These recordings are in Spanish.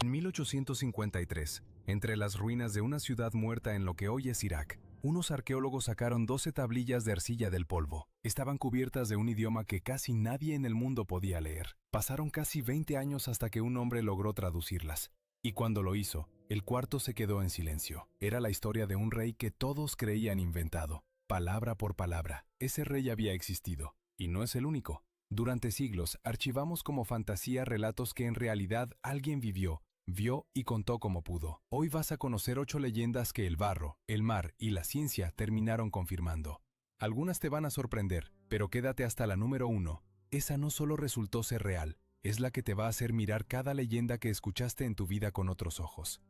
En 1853, entre las ruinas de una ciudad muerta en lo que hoy es Irak, unos arqueólogos sacaron 12 tablillas de arcilla del polvo. Estaban cubiertas de un idioma que casi nadie en el mundo podía leer. Pasaron casi 20 años hasta que un hombre logró traducirlas. Y cuando lo hizo, el cuarto se quedó en silencio. Era la historia de un rey que todos creían inventado. Palabra por palabra, ese rey había existido. Y no es el único. Durante siglos, archivamos como fantasía relatos que en realidad alguien vivió, vio y contó como pudo. Hoy vas a conocer 8 leyendas que el barro, el mar y la ciencia terminaron confirmando. Algunas te van a sorprender, pero quédate hasta la número 1. Esa no solo resultó ser real, es la que te va a hacer mirar cada leyenda que escuchaste en tu vida con otros ojos.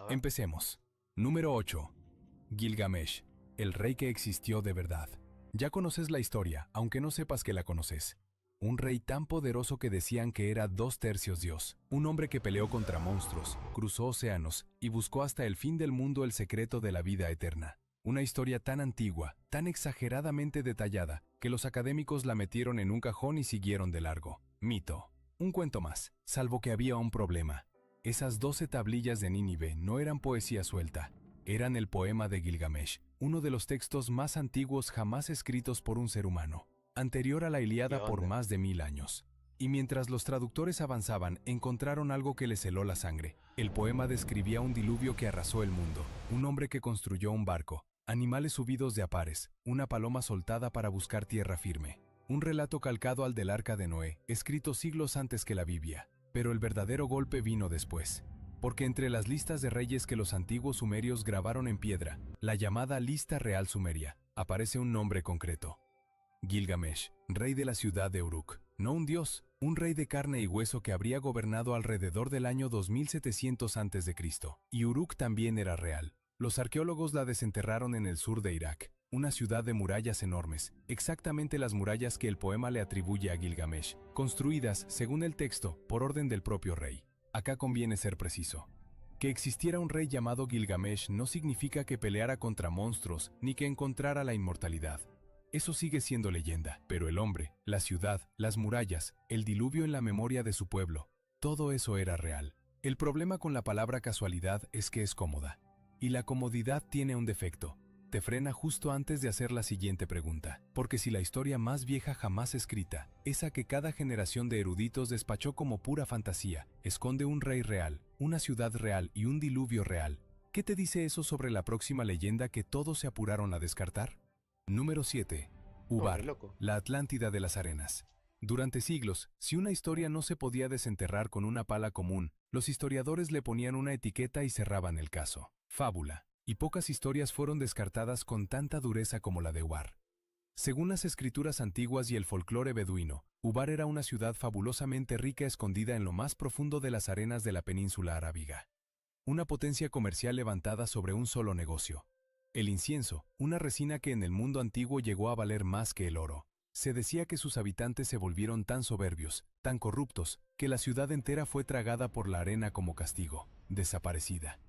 Empecemos. Número 8. Gilgamesh, el rey que existió de verdad. Ya conoces la historia, aunque no sepas que la conoces. Un rey tan poderoso que decían que era 2/3 Dios. Un hombre que peleó contra monstruos, cruzó océanos y buscó hasta el fin del mundo el secreto de la vida eterna. Una historia tan antigua, tan exageradamente detallada, que los académicos la metieron en un cajón y siguieron de largo. Mito. Un cuento más, salvo que había un problema. Esas 12 tablillas de Nínive no eran poesía suelta, eran el poema de Gilgamesh, uno de los textos más antiguos jamás escritos por un ser humano. Anterior a la Ilíada por más de 1000 años. Y mientras los traductores avanzaban, encontraron algo que les heló la sangre. El poema describía un diluvio que arrasó el mundo, un hombre que construyó un barco, animales subidos de a pares, una paloma soltada para buscar tierra firme. Un relato calcado al del Arca de Noé, escrito siglos antes que la Biblia. Pero el verdadero golpe vino después. Porque entre las listas de reyes que los antiguos sumerios grabaron en piedra, la llamada Lista Real Sumeria, aparece un nombre concreto. Gilgamesh, rey de la ciudad de Uruk. No un dios, un rey de carne y hueso que habría gobernado alrededor del año 2700 a.C. Y Uruk también era real. Los arqueólogos la desenterraron en el sur de Irak, una ciudad de murallas enormes, exactamente las murallas que el poema le atribuye a Gilgamesh, construidas, según el texto, por orden del propio rey. Acá conviene ser preciso. Que existiera un rey llamado Gilgamesh no significa que peleara contra monstruos ni que encontrara la inmortalidad. Eso sigue siendo leyenda, pero el hombre, la ciudad, las murallas, el diluvio en la memoria de su pueblo, todo eso era real. El problema con la palabra casualidad es que es cómoda. Y la comodidad tiene un defecto. Te frena justo antes de hacer la siguiente pregunta. Porque si la historia más vieja jamás escrita, esa que cada generación de eruditos despachó como pura fantasía, esconde un rey real, una ciudad real y un diluvio real, ¿qué te dice eso sobre la próxima leyenda que todos se apuraron a descartar? Número 7. Ubar, la Atlántida de las arenas. Durante siglos, si una historia no se podía desenterrar con una pala común, los historiadores le ponían una etiqueta y cerraban el caso. Fábula. Y pocas historias fueron descartadas con tanta dureza como la de Ubar. Según las escrituras antiguas y el folclore beduino, Ubar era una ciudad fabulosamente rica escondida en lo más profundo de las arenas de la península arábiga. Una potencia comercial levantada sobre un solo negocio. El incienso, una resina que en el mundo antiguo llegó a valer más que el oro. Se decía que sus habitantes se volvieron tan soberbios, tan corruptos, que la ciudad entera fue tragada por la arena como castigo, desaparecida.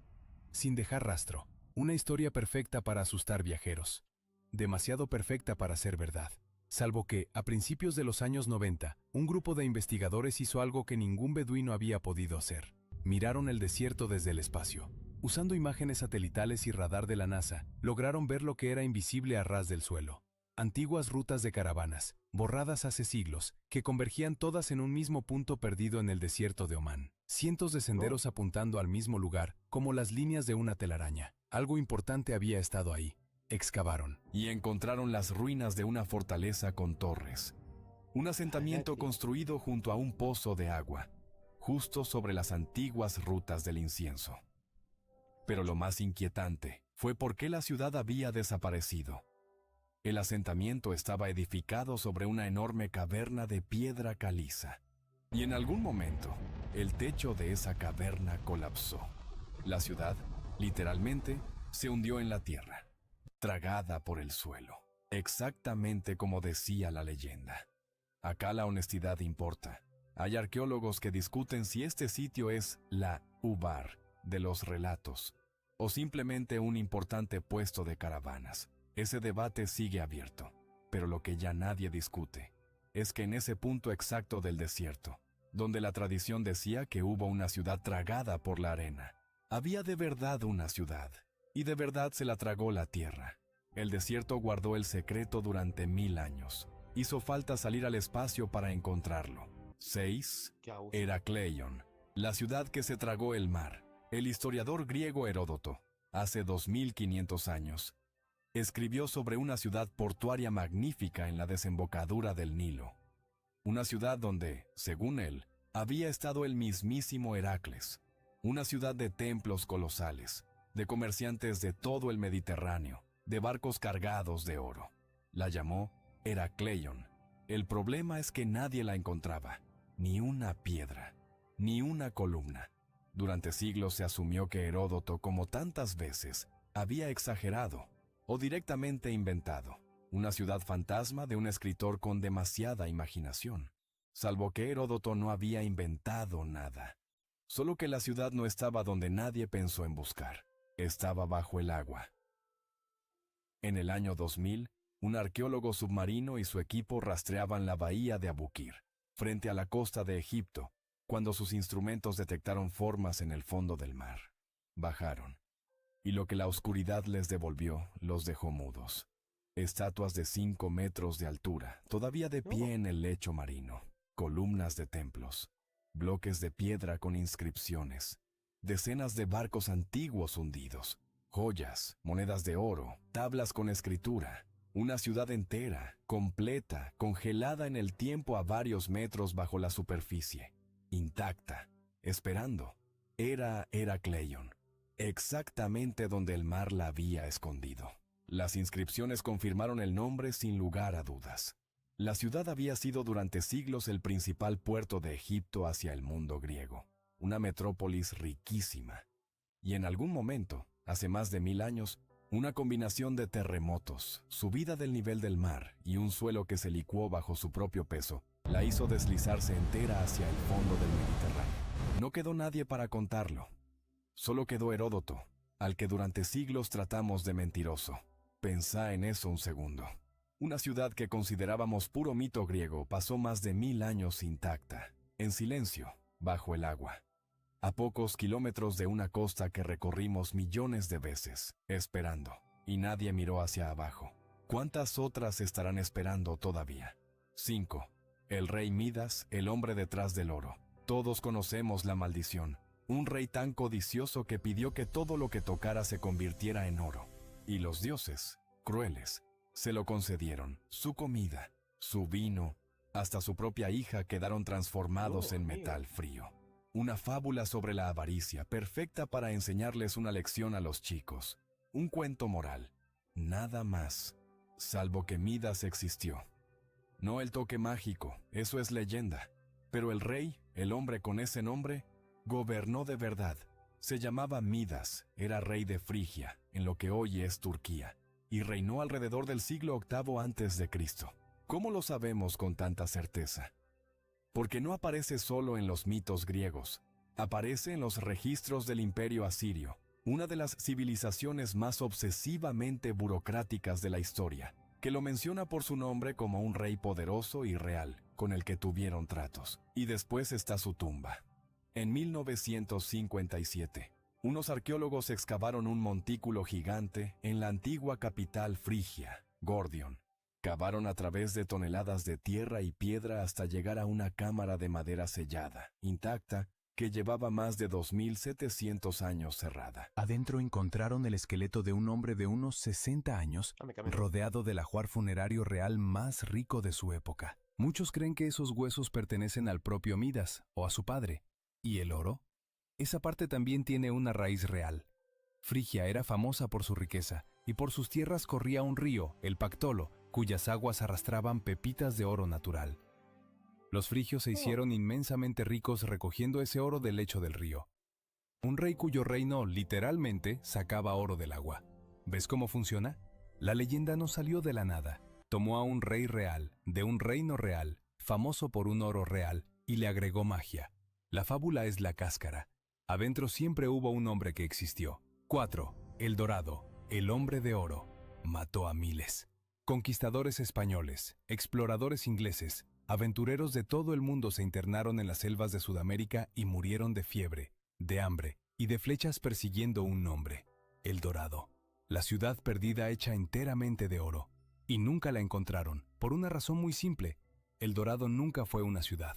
Sin dejar rastro, una historia perfecta para asustar viajeros. Demasiado perfecta para ser verdad. Salvo que, a principios de los años 90, un grupo de investigadores hizo algo que ningún beduino había podido hacer. Miraron el desierto desde el espacio. Usando imágenes satelitales y radar de la NASA, lograron ver lo que era invisible a ras del suelo. Antiguas rutas de caravanas, borradas hace siglos, que convergían todas en un mismo punto perdido en el desierto de Omán. Cientos de senderos apuntando al mismo lugar, como las líneas de una telaraña. Algo importante había estado ahí. Excavaron. Y encontraron las ruinas de una fortaleza con torres. Un asentamiento construido junto a un pozo de agua, justo sobre las antiguas rutas del incienso. Pero lo más inquietante fue por qué la ciudad había desaparecido. El asentamiento estaba edificado sobre una enorme caverna de piedra caliza. Y en algún momento, el techo de esa caverna colapsó. La ciudad, literalmente, se hundió en la tierra, tragada por el suelo, exactamente como decía la leyenda. Acá la honestidad importa. Hay arqueólogos que discuten si este sitio es la Ubar de los relatos, o simplemente un importante puesto de caravanas. Ese debate sigue abierto, pero lo que ya nadie discute es que en ese punto exacto del desierto, donde la tradición decía que hubo una ciudad tragada por la arena. Había de verdad una ciudad, y de verdad se la tragó la tierra. El desierto guardó el secreto durante 1000 años. Hizo falta salir al espacio para encontrarlo. 6. Heracleion, la ciudad que se tragó el mar. El historiador griego Heródoto, hace 2500 años, escribió sobre una ciudad portuaria magnífica en la desembocadura del Nilo. Una ciudad donde, según él, había estado el mismísimo Heracles. Una ciudad de templos colosales, de comerciantes de todo el Mediterráneo, de barcos cargados de oro. La llamó Heracleion. El problema es que nadie la encontraba, ni una piedra, ni una columna. Durante siglos se asumió que Heródoto, como tantas veces, había exagerado o directamente inventado una ciudad fantasma de un escritor con demasiada imaginación. Salvo que Heródoto no había inventado nada. Solo que la ciudad no estaba donde nadie pensó en buscar. Estaba bajo el agua. En el año 2000, un arqueólogo submarino y su equipo rastreaban la bahía de Abukir, frente a la costa de Egipto, cuando sus instrumentos detectaron formas en el fondo del mar. Bajaron, y lo que la oscuridad les devolvió los dejó mudos. Estatuas de 5 metros de altura, todavía de pie en el lecho marino, columnas de templos, bloques de piedra con inscripciones, decenas de barcos antiguos hundidos, joyas, monedas de oro, tablas con escritura, una ciudad entera, completa, congelada en el tiempo a varios metros bajo la superficie, intacta, esperando. Era Heracleion, exactamente donde el mar la había escondido. Las inscripciones confirmaron el nombre sin lugar a dudas. La ciudad había sido durante siglos el principal puerto de Egipto hacia el mundo griego, una metrópolis riquísima. Y en algún momento, hace más de 1000 años, una combinación de terremotos, subida del nivel del mar y un suelo que se licuó bajo su propio peso, la hizo deslizarse entera hacia el fondo del Mediterráneo. No quedó nadie para contarlo. Solo quedó Heródoto, al que durante siglos tratamos de mentiroso. Pensá en eso un segundo. Una ciudad que considerábamos puro mito griego pasó más de 1000 años intacta, en silencio, bajo el agua. A pocos kilómetros de una costa que recorrimos millones de veces, esperando, y nadie miró hacia abajo. ¿Cuántas otras estarán esperando todavía? 5. El rey Midas, el hombre detrás del oro. Todos conocemos la maldición. Un rey tan codicioso que pidió que todo lo que tocara se convirtiera en oro. Y los dioses, crueles, se lo concedieron. Su comida, su vino, hasta su propia hija quedaron transformados en metal frío. Una fábula sobre la avaricia, perfecta para enseñarles una lección a los chicos. Un cuento moral. Nada más, salvo que Midas existió. No el toque mágico, eso es leyenda. Pero el rey, el hombre con ese nombre, gobernó de verdad. Se llamaba Midas, era rey de Frigia, en lo que hoy es Turquía, y reinó alrededor del siglo VIII a.C. ¿Cómo lo sabemos con tanta certeza? Porque no aparece solo en los mitos griegos, aparece en los registros del Imperio Asirio, una de las civilizaciones más obsesivamente burocráticas de la historia, que lo menciona por su nombre como un rey poderoso y real, con el que tuvieron tratos. Y después está su tumba. En 1957, unos arqueólogos excavaron un montículo gigante en la antigua capital frigia, Gordion. Cavaron a través de toneladas de tierra y piedra hasta llegar a una cámara de madera sellada, intacta, que llevaba más de 2700 años cerrada. Adentro encontraron el esqueleto de un hombre de unos 60 años, rodeado del ajuar funerario real más rico de su época. Muchos creen que esos huesos pertenecen al propio Midas o a su padre. ¿Y el oro? Esa parte también tiene una raíz real. Frigia era famosa por su riqueza, y por sus tierras corría un río, el Pactolo, cuyas aguas arrastraban pepitas de oro natural. Los frigios se hicieron inmensamente ricos recogiendo ese oro del lecho del río. Un rey cuyo reino, literalmente, sacaba oro del agua. ¿Ves cómo funciona? La leyenda no salió de la nada. Tomó a un rey real, de un reino real, famoso por un oro real, y le agregó magia. La fábula es la cáscara. Adentro siempre hubo un hombre que existió. 4. El Dorado, el hombre de oro, mató a miles. Conquistadores españoles, exploradores ingleses, Aventureros de todo el mundo se internaron en las selvas de Sudamérica y murieron de fiebre, de hambre y de flechas persiguiendo un nombre: El Dorado, la ciudad perdida hecha enteramente de oro. Y nunca la encontraron, por una razón muy simple: El Dorado nunca fue una ciudad,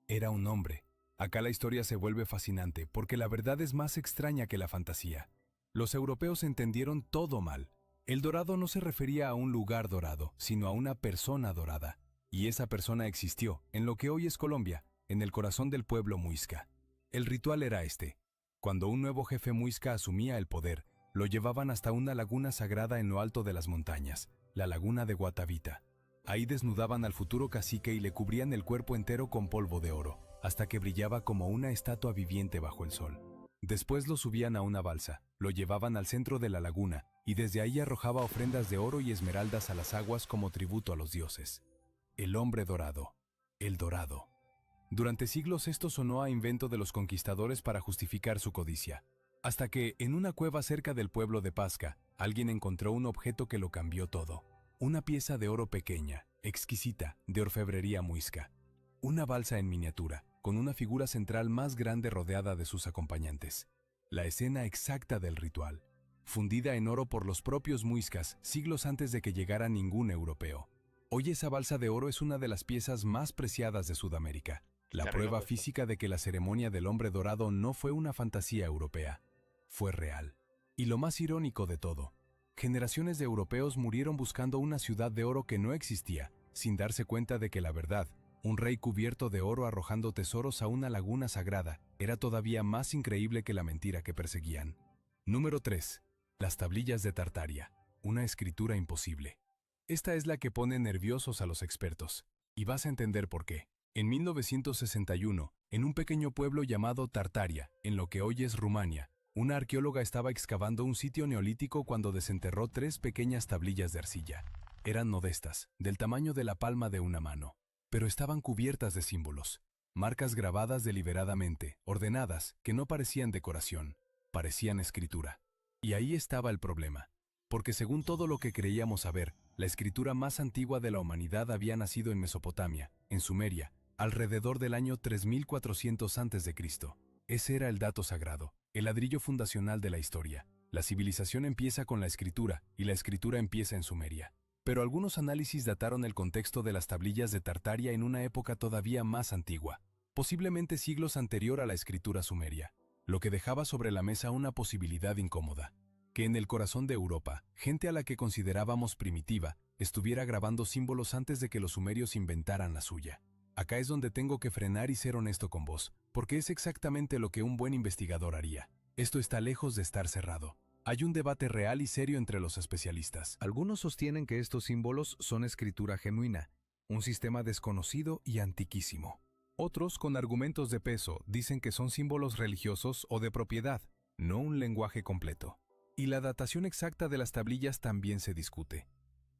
era un hombre. Acá la historia se vuelve fascinante porque la verdad es más extraña que la fantasía. Los europeos entendieron todo mal. El Dorado no se refería a un lugar dorado, sino a una persona dorada. Y esa persona existió, en lo que hoy es Colombia, en el corazón del pueblo muisca. El ritual era este: cuando un nuevo jefe muisca asumía el poder, lo llevaban hasta una laguna sagrada en lo alto de las montañas, la laguna de Guatavita. Ahí desnudaban al futuro cacique y le cubrían el cuerpo entero con polvo de oro, hasta que brillaba como una estatua viviente bajo el sol. Después lo subían a una balsa, lo llevaban al centro de la laguna, y desde ahí arrojaba ofrendas de oro y esmeraldas a las aguas como tributo a los dioses. El hombre dorado, el dorado. Durante siglos esto sonó a invento de los conquistadores para justificar su codicia, hasta que, en una cueva cerca del pueblo de Pasca, alguien encontró un objeto que lo cambió todo. Una pieza de oro pequeña, exquisita, de orfebrería muisca. Una balsa en miniatura, con una figura central más grande rodeada de sus acompañantes. La escena exacta del ritual, fundida en oro por los propios muiscas siglos antes de que llegara ningún europeo. Hoy esa balsa de oro es una de las piezas más preciadas de Sudamérica, la prueba física de que la ceremonia del hombre dorado no fue una fantasía europea, fue real. Y lo más irónico de todo, generaciones de europeos murieron buscando una ciudad de oro que no existía, sin darse cuenta de que la verdad, un rey cubierto de oro arrojando tesoros a una laguna sagrada, era todavía más increíble que la mentira que perseguían. Número 3. Las tablillas de Tartaria, una escritura imposible. Esta es la que pone nerviosos a los expertos, y vas a entender por qué. En 1961, en un pequeño pueblo llamado Tartaria, en lo que hoy es Rumania, una arqueóloga estaba excavando un sitio neolítico cuando desenterró 3 pequeñas tablillas de arcilla. Eran modestas, del tamaño de la palma de una mano, pero estaban cubiertas de símbolos, marcas grabadas deliberadamente, ordenadas, que no parecían decoración, parecían escritura. Y ahí estaba el problema, porque según todo lo que creíamos saber, la escritura más antigua de la humanidad había nacido en Mesopotamia, en Sumeria, alrededor del año 3400 a.C. Ese era el dato sagrado, el ladrillo fundacional de la historia. La civilización empieza con la escritura, y la escritura empieza en Sumeria. Pero algunos análisis dataron el contexto de las tablillas de Tartaria en una época todavía más antigua, posiblemente siglos anterior a la escritura sumeria, lo que dejaba sobre la mesa una posibilidad incómoda: que en el corazón de Europa, gente a la que considerábamos primitiva, estuviera grabando símbolos antes de que los sumerios inventaran la suya. Acá es donde tengo que frenar y ser honesto con vos, porque es exactamente lo que un buen investigador haría. Esto está lejos de estar cerrado. Hay un debate real y serio entre los especialistas. Algunos sostienen que estos símbolos son escritura genuina, un sistema desconocido y antiquísimo. Otros, con argumentos de peso, dicen que son símbolos religiosos o de propiedad, no un lenguaje completo. Y la datación exacta de las tablillas también se discute.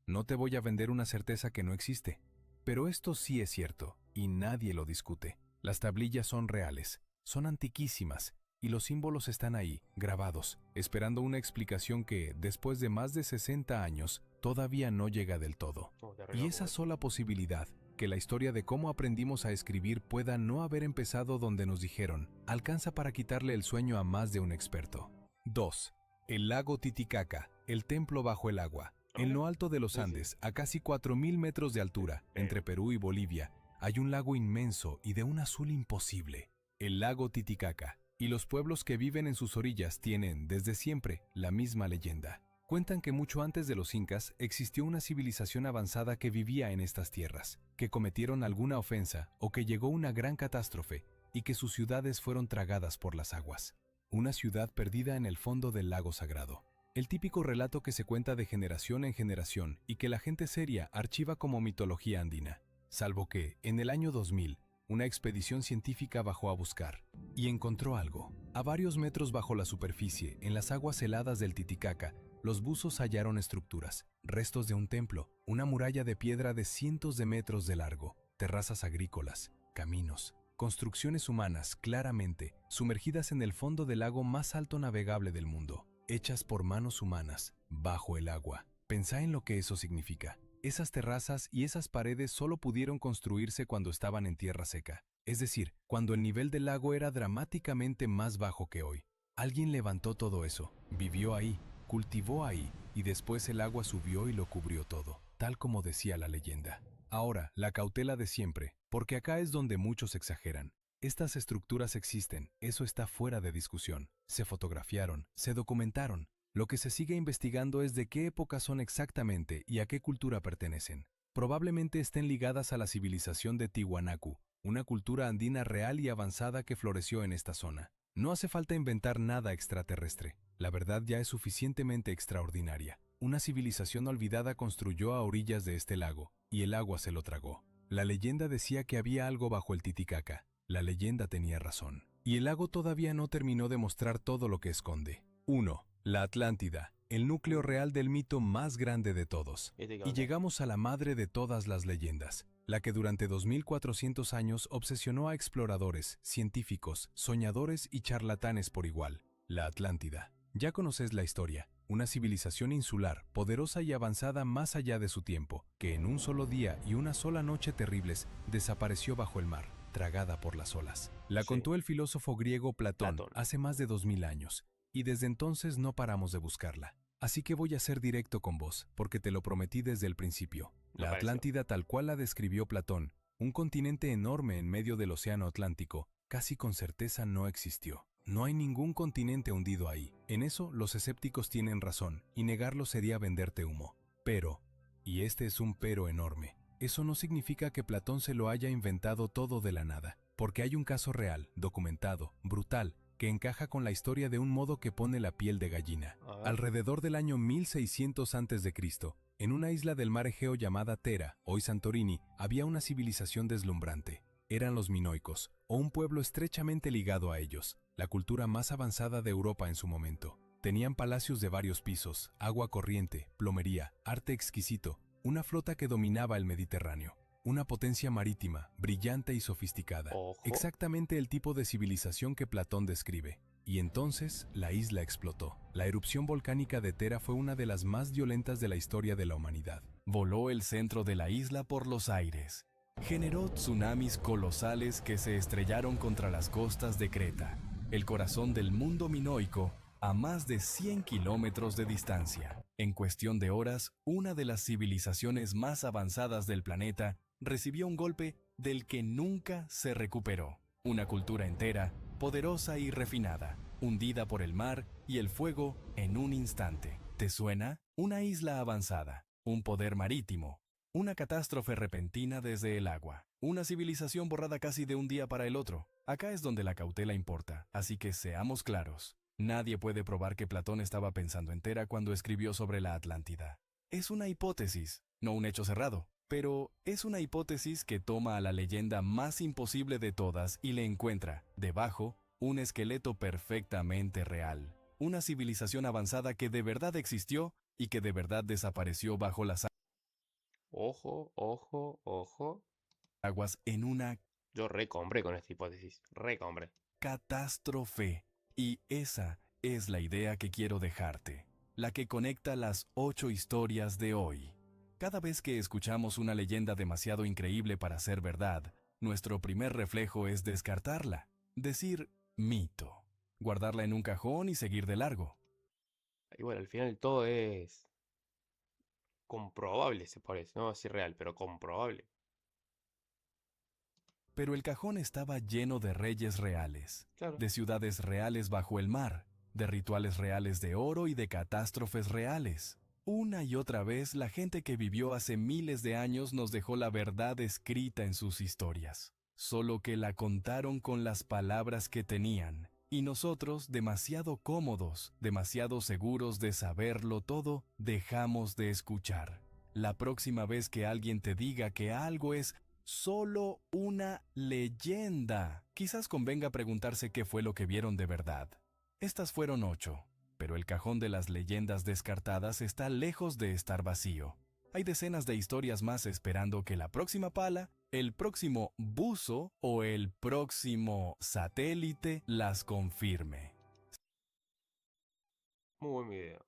No te voy a vender una certeza que no existe, pero esto sí es cierto, y nadie lo discute. Las tablillas son reales, son antiquísimas, y los símbolos están ahí, grabados, esperando una explicación que, después de más de 60 años, todavía no llega del todo. Y esa sola posibilidad, que la historia de cómo aprendimos a escribir pueda no haber empezado donde nos dijeron, alcanza para quitarle el sueño a más de un experto. 2. El lago Titicaca, el templo bajo el agua. En lo alto de los Andes, a casi 4000 metros de altura, entre Perú y Bolivia, hay un lago inmenso y de un azul imposible, el lago Titicaca. Y los pueblos que viven en sus orillas tienen, desde siempre, la misma leyenda. Cuentan que mucho antes de los incas existió una civilización avanzada que vivía en estas tierras, que cometieron alguna ofensa o que llegó una gran catástrofe y que sus ciudades fueron tragadas por las aguas. Una ciudad perdida en el fondo del lago sagrado. El típico relato que se cuenta de generación en generación y que la gente seria archiva como mitología andina. Salvo que, en el año 2000, una expedición científica bajó a buscar y encontró algo. A varios metros bajo la superficie, en las aguas heladas del Titicaca, los buzos hallaron estructuras, restos de un templo, una muralla de piedra de cientos de metros de largo, terrazas agrícolas, caminos, construcciones humanas claramente sumergidas en el fondo del lago más alto navegable del mundo, hechas por manos humanas, bajo el agua. Pensá en lo que eso significa. Esas terrazas y esas paredes solo pudieron construirse cuando estaban en tierra seca, es decir, cuando el nivel del lago era dramáticamente más bajo que hoy. Alguien levantó todo eso, vivió ahí, cultivó ahí, y después el agua subió y lo cubrió todo, tal como decía la leyenda. Ahora, la cautela de siempre, porque acá es donde muchos exageran. Estas estructuras existen, eso está fuera de discusión. Se fotografiaron, se documentaron. Lo que se sigue investigando es de qué época son exactamente y a qué cultura pertenecen. Probablemente estén ligadas a la civilización de Tiwanaku, una cultura andina real y avanzada que floreció en esta zona. No hace falta inventar nada extraterrestre. La verdad ya es suficientemente extraordinaria. Una civilización olvidada construyó a orillas de este lago, y el agua se lo tragó. La leyenda decía que había algo bajo el Titicaca. La leyenda tenía razón. Y el lago todavía no terminó de mostrar todo lo que esconde. 1. La Atlántida, el núcleo real del mito más grande de todos. Y llegamos a la madre de todas las leyendas, la que durante 2400 años obsesionó a exploradores, científicos, soñadores y charlatanes por igual. La Atlántida. Ya conoces la historia, una civilización insular, poderosa y avanzada más allá de su tiempo, que en un solo día y una sola noche terribles desapareció bajo el mar, tragada por las olas. La contó el filósofo griego Platón hace más de 2000 años. Y desde entonces no paramos de buscarla. Así que voy a ser directo con vos, porque te lo prometí desde el principio. La Atlántida tal cual la describió Platón, un continente enorme en medio del océano Atlántico, casi con certeza no existió. No hay ningún continente hundido ahí. En eso los escépticos tienen razón, y negarlo sería venderte humo. Pero, y este es un pero enorme, eso no significa que Platón se lo haya inventado todo de la nada, porque hay un caso real, documentado, brutal, que encaja con la historia de un modo que pone la piel de gallina. Alrededor del año 1600 a.C., en una isla del mar Egeo llamada Tera, hoy Santorini, había una civilización deslumbrante. Eran los minoicos, o un pueblo estrechamente ligado a ellos, la cultura más avanzada de Europa en su momento. Tenían palacios de varios pisos, agua corriente, plomería, arte exquisito, una flota que dominaba el Mediterráneo. Una potencia marítima, brillante y sofisticada. Exactamente el tipo de civilización que Platón describe. Y entonces, la isla explotó. La erupción volcánica de Tera fue una de las más violentas de la historia de la humanidad. Voló el centro de la isla por los aires. Generó tsunamis colosales que se estrellaron contra las costas de Creta, el corazón del mundo minoico, a más de 100 kilómetros de distancia. En cuestión de horas, una de las civilizaciones más avanzadas del planeta recibió un golpe del que nunca se recuperó. Una cultura entera, poderosa y refinada, hundida por el mar y el fuego en un instante. ¿Te suena? Una isla avanzada, un poder marítimo, una catástrofe repentina desde el agua, una civilización borrada casi de un día para el otro. Acá es donde la cautela importa, así que seamos claros. Nadie puede probar que Platón estaba pensando en Tera cuando escribió sobre la Atlántida. Es una hipótesis, no un hecho cerrado. Pero es una hipótesis que toma a la leyenda más imposible de todas y le encuentra, debajo, un esqueleto perfectamente real. Una civilización avanzada que de verdad existió y que de verdad desapareció bajo las Ojo, ojo, ojo. aguas en una Yo recompré con esta hipótesis. Recompré. catástrofe. Y esa es la idea que quiero dejarte, la que conecta las 8 historias de hoy. Cada vez que escuchamos una leyenda demasiado increíble para ser verdad, nuestro primer reflejo es descartarla, decir mito, guardarla en un cajón y seguir de largo. Y bueno, al final todo es comprobable, se parece. No así real, pero comprobable. Pero el cajón estaba lleno de reyes reales, Claro. de ciudades reales bajo el mar, de rituales reales de oro y de catástrofes reales. Una y otra vez la gente que vivió hace miles de años nos dejó la verdad escrita en sus historias, solo que la contaron con las palabras que tenían, y nosotros, demasiado cómodos, demasiado seguros de saberlo todo, dejamos de escuchar. La próxima vez que alguien te diga que algo es solo una leyenda, quizás convenga preguntarse qué fue lo que vieron de verdad. Estas fueron 8. Pero el cajón de las leyendas descartadas está lejos de estar vacío. Hay decenas de historias más esperando que la próxima pala, el próximo buzo o el próximo satélite las confirme. Muy buen video.